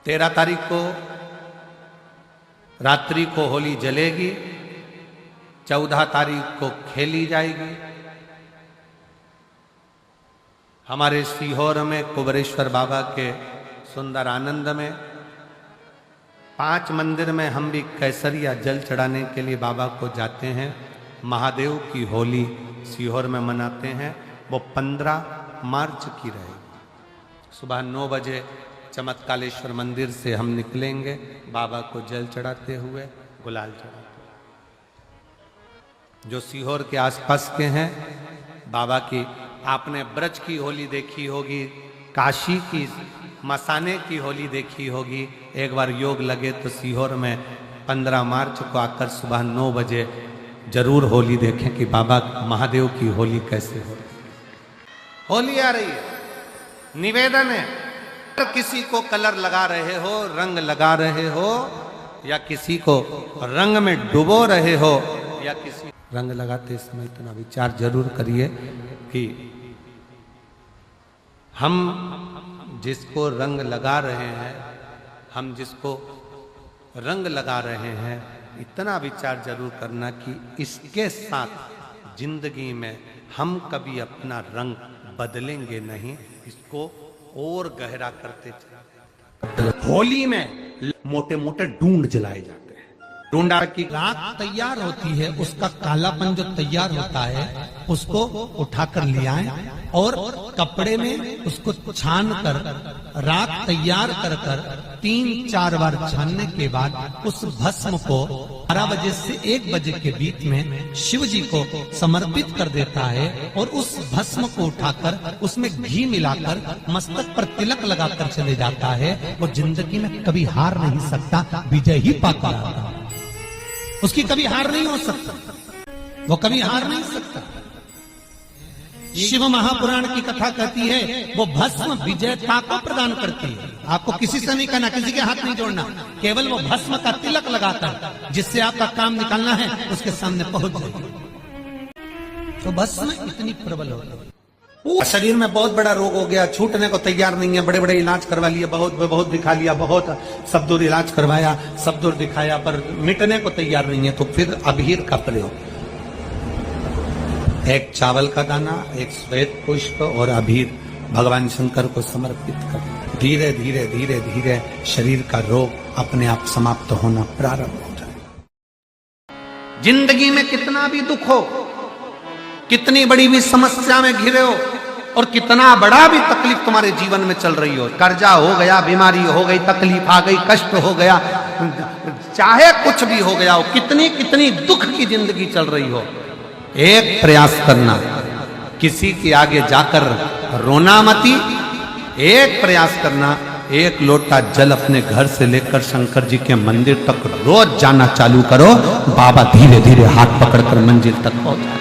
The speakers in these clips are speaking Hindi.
13 तारीख को रात्रि को होली जलेगी, 14 तारीख को खेली जाएगी। हमारे सीहोर में कुबरेश्वर बाबा के सुंदर आनंद में 5 मंदिर में हम भी कैसरिया जल चढ़ाने के लिए बाबा को जाते हैं। महादेव की होली सीहोर में मनाते हैं। वो 15 मार्च की रहेगी। सुबह 9 बजे चमत्कालेश्वर मंदिर से हम निकलेंगे बाबा को जल चढ़ाते हुए, गुलाल चढ़ाते हुए। जो सीहोर के आसपास के हैं, बाबा की आपने ब्रज की होली देखी होगी, काशी की मसाने की होली देखी होगी। एक बार योग लगे तो सीहोर में 15 मार्च को आकर सुबह 9 बजे जरूर होली देखें कि बाबा महादेव की होली कैसे हो। होली आ रही है, निवेदन है, किसी को कलर लगा रहे हो, रंग लगा रहे हो, या किसी को रंग में डुबो रहे हो, या किसी रंग लगाते समय इतना विचार जरूर करिए कि हम जिसको रंग लगा रहे हैं, हम जिसको रंग लगा रहे हैं, इतना विचार जरूर करना कि इसके साथ जिंदगी में हम कभी अपना रंग बदलेंगे नहीं, इसको और गहरा करते चले। होली में मोटे मोटे ढूंढ जलाए जाते हैं। ढूंढा की राख तैयार होती है, उसका कालापन जो तैयार होता है उसको उठाकर ले आए और कपड़े में उसको छान कर राख तैयार कर 3-4 बार छानने के बाद उस भस्म को 12 बजे से 1 बजे के बीच में शिव जी को समर्पित कर देता है और उस भस्म को उठाकर उसमें घी मिलाकर मस्तक पर तिलक लगाकर चले जाता है। वो जिंदगी में कभी हार नहीं सकता, विजय ही पाता रहता है। उसकी कभी हार नहीं हो सकता, वो कभी हार नहीं सकता। शिव महापुराण की कथा कहती है वो भस्म विजयता को प्रदान करती है। आपको किसी से नहीं करना, किसी के हाथ नहीं जोड़ना, केवल वो भस्म का तिलक लगाकर जिससे आपका काम निकालना है उसके सामने पहुंच जाए। तो भस्म इतनी प्रबल हो गई। शरीर में बहुत बड़ा रोग हो गया, छूटने को तैयार नहीं है, बड़े बड़े इलाज करवा लिए, बहुत दिखा लिया, बहुत सब दूर इलाज करवाया, सब दूर दिखाया, पर मिटने को तैयार नहीं है। तो फिर अबीर का प्रयोग, एक चावल का दाना, एक श्वेत पुष्प और अबीर भगवान शंकर को समर्पित कर धीरे धीरे धीरे धीरे शरीर का रोग अपने आप समाप्त होना प्रारंभ हो जाए। जिंदगी में कितना भी दुख हो, कितनी बड़ी भी समस्या में घिरे हो और कितना बड़ा भी तकलीफ तुम्हारे जीवन में चल रही हो, कर्जा हो गया, बीमारी हो गई, तकलीफ आ गई, कष्ट हो गया, चाहे कुछ भी हो गया हो, कितनी दुख की जिंदगी चल रही हो, एक प्रयास करना, किसी के आगे जाकर रोना मती। एक प्रयास करना, एक लोटा जल अपने घर से लेकर शंकर जी के मंदिर तक रोज जाना चालू करो, बाबा धीरे धीरे हाथ पकड़कर मंजिल तक पहुंचा।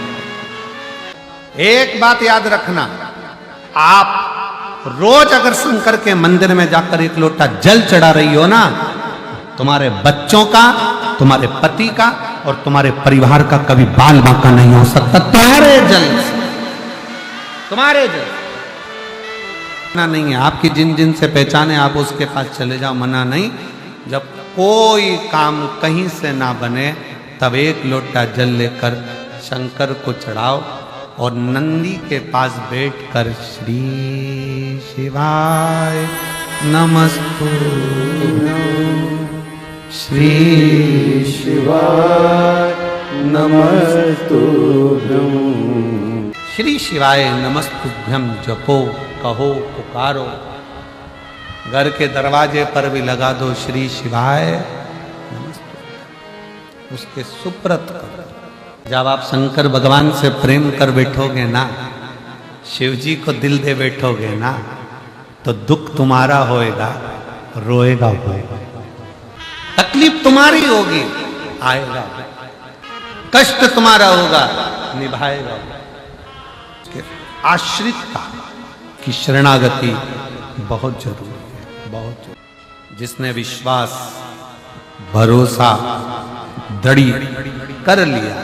एक बात याद रखना, आप रोज अगर शंकर के मंदिर में जाकर एक लोटा जल चढ़ा रही हो ना, तुम्हारे बच्चों का, तुम्हारे पति का और तुम्हारे परिवार का कभी बाल बांका नहीं हो सकता। तुम्हारे जल मना नहीं है। आपकी जिन से पहचाने आप उसके पास चले जाओ, मना नहीं। जब कोई काम कहीं से ना बने तब एक लोटा जल लेकर शंकर को चढ़ाओ और नंदी के पास बैठकर श्री शिवाय नमस्तुभ्यं, श्री शिवाय नमस्तुभ्यं, श्री शिवाय नमस्तुभ्यं जपो, कहो, पुकारो। घर के दरवाजे पर भी लगा दो श्री शिवाय नमस्तुभ्यं, उसके सुप्रत करो। जब आप शंकर भगवान से प्रेम कर बैठोगे ना, शिव जी को दिल दे बैठोगे ना, तो दुख तुम्हारा होएगा, रोएगा होएगा, तकलीफ तुम्हारी होगी, आएगा, कष्ट तुम्हारा होगा, निभाएगा। आश्रितता की शरणागति बहुत जरूरी है, बहुत जरूरी। जिसने विश्वास, भरोसा, दृढ़ कर लिया,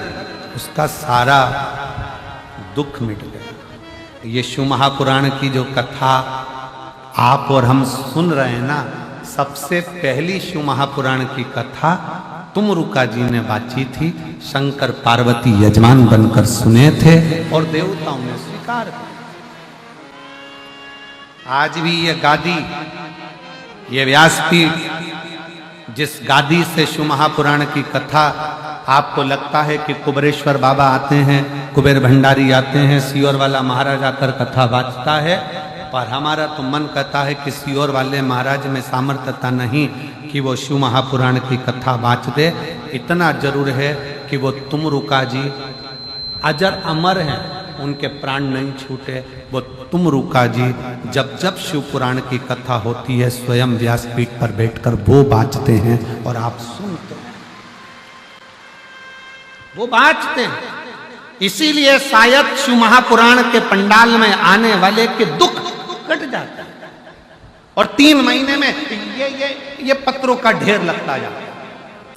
उसका सारा दुख मिट गया। ये शिव महापुराण की जो कथा आप और हम सुन रहे हैं ना, सबसे पहली शिव महापुराण की कथा तुमरुका जी ने बांची थी। शंकर पार्वती यजमान बनकर सुने थे और देवताओं ने स्वीकार किया। आज भी ये गादी, ये व्यासपीठ, जिस गादी से शिव महापुराण की कथा, आपको लगता है कि कुबेरेश्वर बाबा आते हैं, कुबेर भंडारी आते हैं, सियोर वाला महाराज आकर कथा बांचता है, पर हमारा तो मन कहता है कि सियोर वाले महाराज में सामर्थ्यता नहीं कि वो शिव महापुराण की कथा बांच दे। इतना जरूर है कि वो तुमरुका जी अजर अमर हैं, उनके प्राण नहीं छूटे। वो तुमरुका जी जब जब शिव पुराण की कथा होती है स्वयं व्यासपीठ पर बैठकर वो बांचते हैं और आप सुनते हैं, वो बांचते हैं। इसीलिए शायद शिव महापुराण के पंडाल में आने वाले के दुख कट जाता है और 3 महीने में ये पत्रों का ढेर लगता जाता है।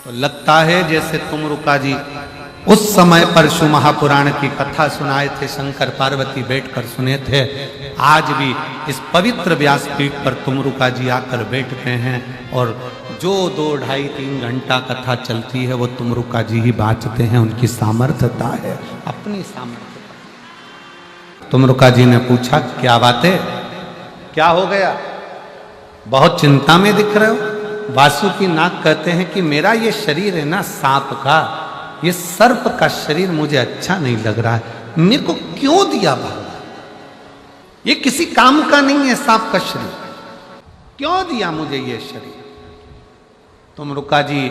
तो लगता है जैसे तुमरुका जी उस समय पर शिव महापुराण की कथा सुनाए थे, शंकर पार्वती बैठकर सुने थे। आज भी इस पवित्र व्यासपीठ पर तुमरुका जी आकर बैठते हैं और जो 2, 2.5, 3 घंटा कथा चलती है वो तुमरुका जी ही बांचते हैं। उनकी सामर्थ्यता है, अपनी सामर्थ्यता। तुमरुका जी ने पूछा, क्या बात है, क्या हो गया, बहुत चिंता में दिख रहे हो। वासुकीनाग कहते हैं कि मेरा ये शरीर है ना सांप का, ये सर्प का शरीर मुझे अच्छा नहीं लग रहा है, मेरे को क्यों दिया भगवान, ये किसी काम का नहीं है सांप का शरीर, क्यों दिया मुझे ये शरीर। तुमरुका जी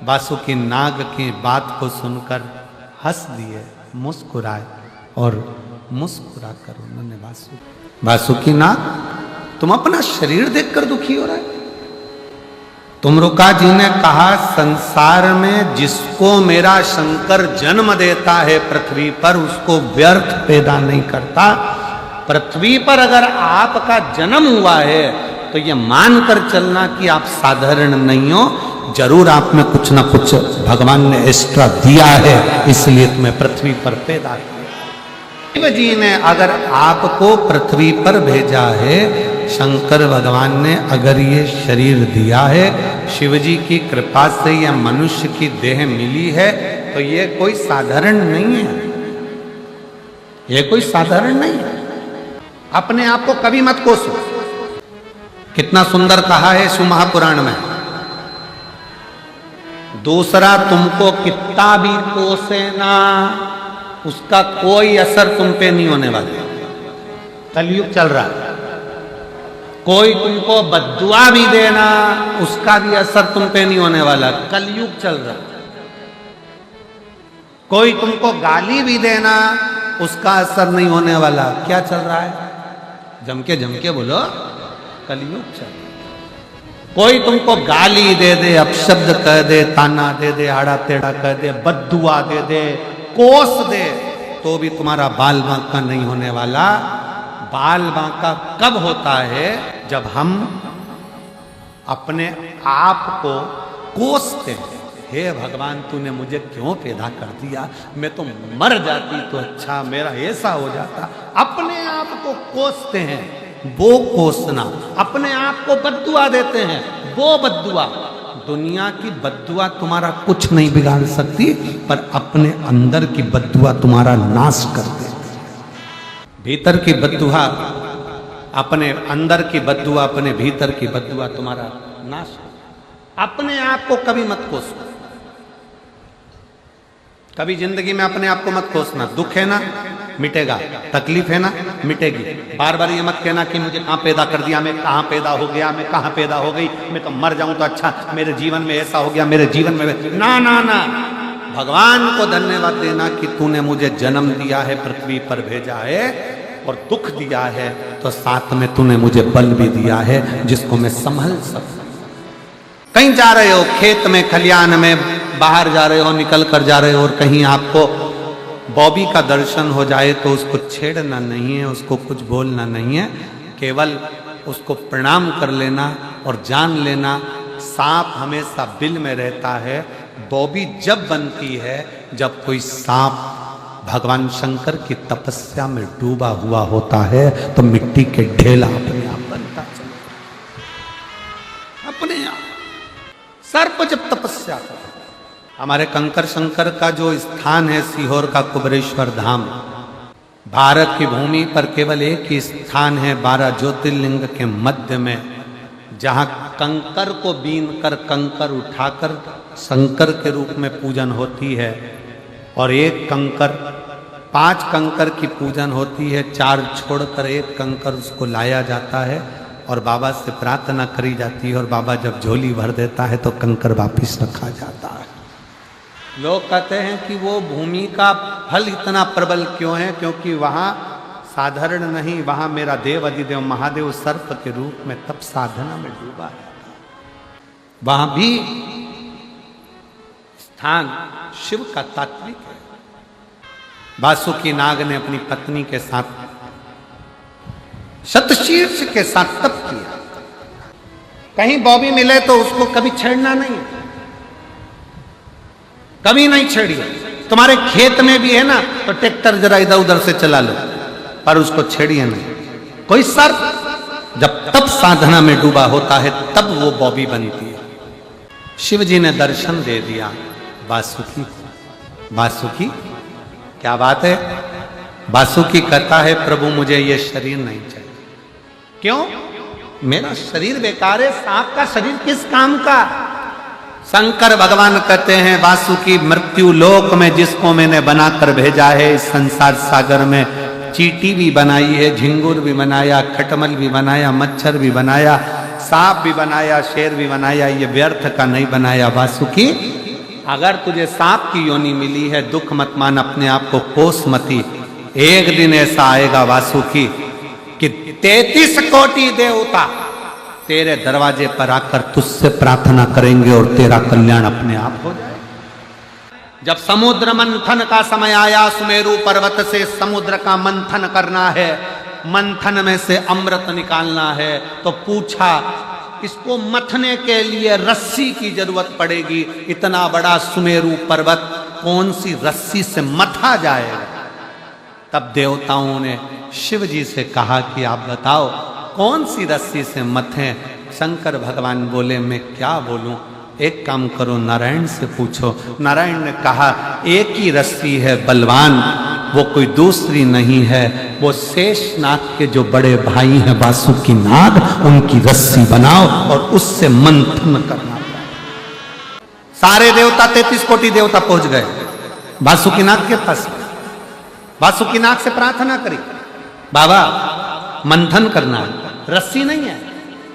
वासुकीनाग की बात को सुनकर हंस दिए, मुस्कुराए और मुस्कुरा कर उन्होंने वासुकीनाग तुम अपना शरीर देखकर दुखी हो रहा है। तुमरुका जी ने कहा, संसार में जिसको मेरा शंकर जन्म देता है पृथ्वी पर, उसको व्यर्थ पैदा नहीं करता। पृथ्वी पर अगर आपका जन्म हुआ है तो ये मानकर चलना कि आप साधारण नहीं हो, जरूर आप में कुछ ना कुछ भगवान ने एक्स्ट्रा दिया है, इसलिए तुम्हें पृथ्वी पर पैदा किया। शिव जी ने अगर आपको पृथ्वी पर भेजा है, शंकर भगवान ने अगर ये शरीर दिया है, शिव जी की कृपा से यह मनुष्य की देह मिली है, तो ये कोई साधारण नहीं है, ये कोई साधारण नहीं है। अपने आप को कभी मत कोसो। कितना सुंदर कहा है शिव महापुराण में, दूसरा तुमको कितना भी कोसे ना, उसका कोई असर तुम पे नहीं होने वाला। कलयुग चल रहा है, कोई तुमको बद्दुआ भी देना, उसका भी असर तुम पे नहीं होने वाला। कलयुग चल रहा है। कोई तुमको गाली भी देना, उसका असर नहीं होने वाला। क्या चल रहा है, जम के बोलो, कलयुग चल रहा है। कोई तुमको गाली दे दे, अपशब्द कह दे, ताना दे दे, आड़ा टेढ़ा कह दे, बद्दुआ दे दे, कोस दे, तो भी तुम्हारा बाल बांका नहीं होने वाला। बाल बांका कब होता है, जब हम अपने आप को कोसते हैं, हे भगवान तूने मुझे क्यों पैदा कर दिया, मैं तो मर जाती तो अच्छा, मेरा ऐसा हो जाता। अपने आप को कोसते हैं, वो कोसना। अपने आप को बद्दुआ देते हैं, वो बद्दुआ। दुनिया की बद्दुआ तुम्हारा कुछ नहीं बिगाड़ सकती, पर अपने अंदर की बद्दुआ तुम्हारा नाश कर देती। भीतर की बद्दुआ, अपने अंदर की बद्दुआ, अपने भीतर की बद्दुआ तुम्हारा नाश। अपने आप को कभी मत कोसो, कभी जिंदगी में अपने आप को मत कोसना। दुख है ना, मिटेगा। तकलीफ है ना, मिटेगी। बार बार ये मत कहना कि मुझे कहाँ पैदा कर दिया, मैं कहाँ पैदा हो गया, मैं कहाँ पैदा हो गई, मैं तो मर जाऊं तो अच्छा, मेरे जीवन में ऐसा हो गया, मेरे जीवन में ना ना ना। भगवान को धन्यवाद देना कि तूने मुझे जन्म दिया है, पृथ्वी पर भेजा है और दुख दिया है, तो साथ में तूने मुझे बल भी दिया है जिसको मैं संभल सकूं। कहीं जा रहे हो, खेत में, खलियान में, बाहर जा रहे हो, निकल कर जा रहे हो और कहीं आपको बॉबी का दर्शन हो जाए तो उसको छेड़ना नहीं है, उसको कुछ बोलना नहीं है, केवल उसको प्रणाम कर लेना और जान लेना सांप हमेशा बिल में रहता है। बॉबी जब बनती है जब कोई सांप भगवान शंकर की तपस्या में डूबा हुआ होता है, तो मिट्टी के ढेला अपने आप बनता चला। अपने आप सर्प जब तपस्या कर, हमारे कंकर शंकर का जो स्थान है सीहोर का कुबरेश्वर धाम, भारत की भूमि पर केवल एक ही स्थान है 12 ज्योतिर्लिंग के मध्य में, जहां कंकर को बीन कर कंकर उठाकर शंकर के रूप में पूजन होती है, और एक कंकर 5 कंकर की पूजन होती है, 4 छोड़कर एक कंकर उसको लाया जाता है और बाबा से प्रार्थना करी जाती है, और बाबा जब झोली भर देता है तो कंकर वापिस रखा जाता है। लोग कहते हैं कि वो भूमि का फल इतना प्रबल क्यों है, क्योंकि वहां साधारण नहीं, वहां मेरा देव अधिदेव महादेव सर्प के रूप में तप साधना में डूबा है। वहां भी स्थान शिव का तात्विक है। वासुकी नाग ने अपनी पत्नी के साथ शतशीर्ष के साथ तप किया। कहीं बॉबी मिले तो उसको कभी छेड़ना नहीं, कभी नहीं छेड़िए। तुम्हारे खेत में भी है ना तो ट्रैक्टर जरा इधर उधर से चला लो, पर उसको छेड़िए नहीं। कोई सर्प जब तप साधना में डूबा होता है तब वो बॉबी बनती है। शिव जी ने दर्शन दे दिया वासुकी। वासुकी क्या बात है? वासुकी कहता है प्रभु मुझे ये शरीर नहीं चाहिए। क्यों? मेरा शरीर बेकार है, सांप का शरीर किस काम का? शंकर भगवान कहते हैं वासुकी मृत्यु लोक में जिसको मैंने बनाकर भेजा है, इस संसार सागर में चींटी भी बनाई है, झिंगुर भी बनाया, खटमल भी बनाया, मच्छर भी बनाया, सांप भी बनाया, शेर भी बनाया, ये व्यर्थ का नहीं बनाया। वासुकी अगर तुझे सांप की योनि मिली है दुख मत मान, अपने आप को कोस मती। एक दिन ऐसा आएगा वासुकी कि 33 कोटि देवता तेरे दरवाजे पर आकर तुझसे प्रार्थना करेंगे और तेरा कल्याण अपने आप हो जाए। जब समुद्र मंथन का समय आया, सुमेरु पर्वत से समुद्र का मंथन करना है, मंथन में से अमृत निकालना है, तो पूछा इसको मथने के लिए रस्सी की जरूरत पड़ेगी। इतना बड़ा सुमेरु पर्वत कौन सी रस्सी से मथा जाएगा? तब देवताओं ने शिव जी से कहा कि आप बताओ कौन सी रस्सी से मथें? शंकर भगवान बोले मैं क्या बोलूं, एक काम करो नारायण से पूछो। नारायण ने कहा एक ही रस्सी है बलवान, वो कोई दूसरी नहीं है, वो शेषनाग के जो बड़े भाई हैं वासुकी नाग, उनकी रस्सी बनाओ और उससे मंथन करना। सारे देवता 33 कोटि देवता पहुंच गए वासुकी नाग के पास। वासुकी नाग से प्रार्थना करी बाबा मंथन करना है, रस्सी नहीं है,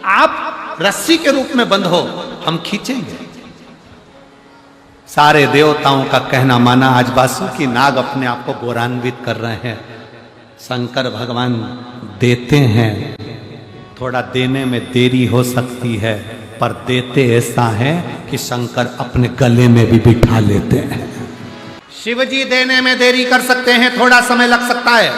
आप रस्सी के रूप में बंध हो, हम खींचेंगे। सारे देवताओं का कहना माना। आज वासुकी नाग अपने आप को गौरवान्वित कर रहे हैं। शंकर भगवान देते हैं, थोड़ा देने में देरी हो सकती है, पर देते ऐसा है कि शंकर अपने गले में भी बिठा लेते हैं। शिव जी देने में देरी कर सकते हैं, थोड़ा समय लग सकता है।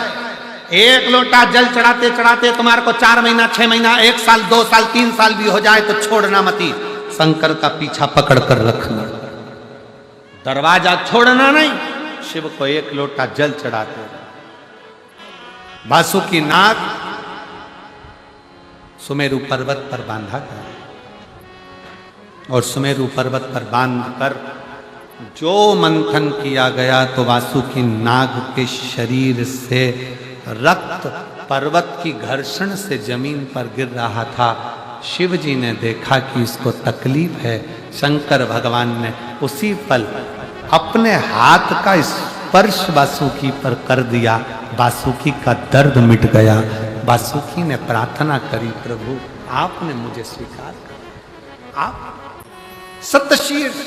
एक लोटा जल चढ़ाते चढ़ाते तुम्हारे को 4 महीना, 6 महीना, 1 साल, 2 साल, 3 साल भी हो जाए तो छोड़ना मती। शंकर का पीछा पकड़ कर रखना, दरवाजा छोड़ना नहीं। शिव को 1 लोटा जल चढ़ाते। वासुकी नाग सुमेरु पर्वत पर बांधा गया और सुमेरु पर्वत पर बांधकर जो मंथन किया गया तो वासुकी नाग के शरीर से रक्त पर्वत की घर्षण से जमीन पर गिर रहा था। शिव जी ने देखा कि इसको तकलीफ है। शंकर भगवान ने उसी पल अपने हाथ का स्पर्श वासुकी पर कर दिया। वासुकी का दर्द मिट गया। वासुकी ने प्रार्थना करी प्रभु आपने मुझे स्वीकार कर। आप सतशीर्ष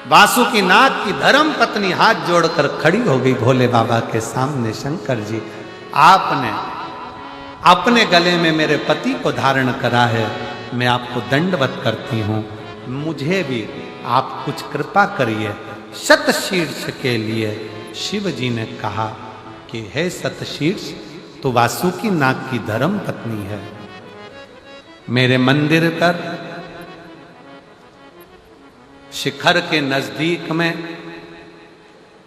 वासुकी नाग की धर्म पत्नी हाथ जोड़कर खड़ी हो गई भोले बाबा के सामने। शंकर जी आपने अपने गले में मेरे पति को धारण करा है, मैं आपको दंडवत करती हूँ, मुझे भी आप कुछ कृपा करिए। शतशीर्ष के लिए शिव जी ने कहा कि हे शतशीर्ष तो वासुकी नाग की धर्म पत्नी है, मेरे मंदिर पर शिखर के नजदीक में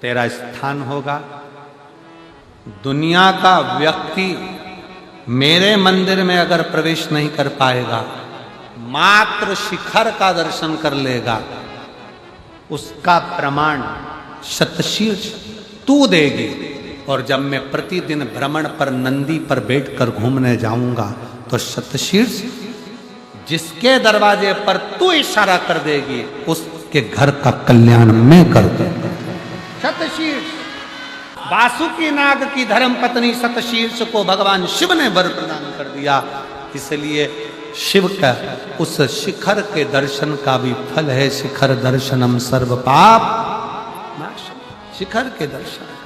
तेरा स्थान होगा। दुनिया का व्यक्ति मेरे मंदिर में अगर प्रवेश नहीं कर पाएगा मात्र शिखर का दर्शन कर लेगा, उसका प्रमाण शतशीर्ष तू देगी। और जब मैं प्रतिदिन भ्रमण पर नंदी पर बैठकर घूमने जाऊंगा तो शतशीर्ष जिसके दरवाजे पर तू इशारा कर देगी उसके घर का कल्याण मैं कर दूंगा। शतशीर्ष वासुकी नाग की धर्म पत्नी शतशीर्ष को भगवान शिव ने वर प्रदान कर दिया, इसलिए शिव का उस शिखर के दर्शन का भी फल है। शिखर दर्शनम सर्व पाप नाश। शिखर के दर्शन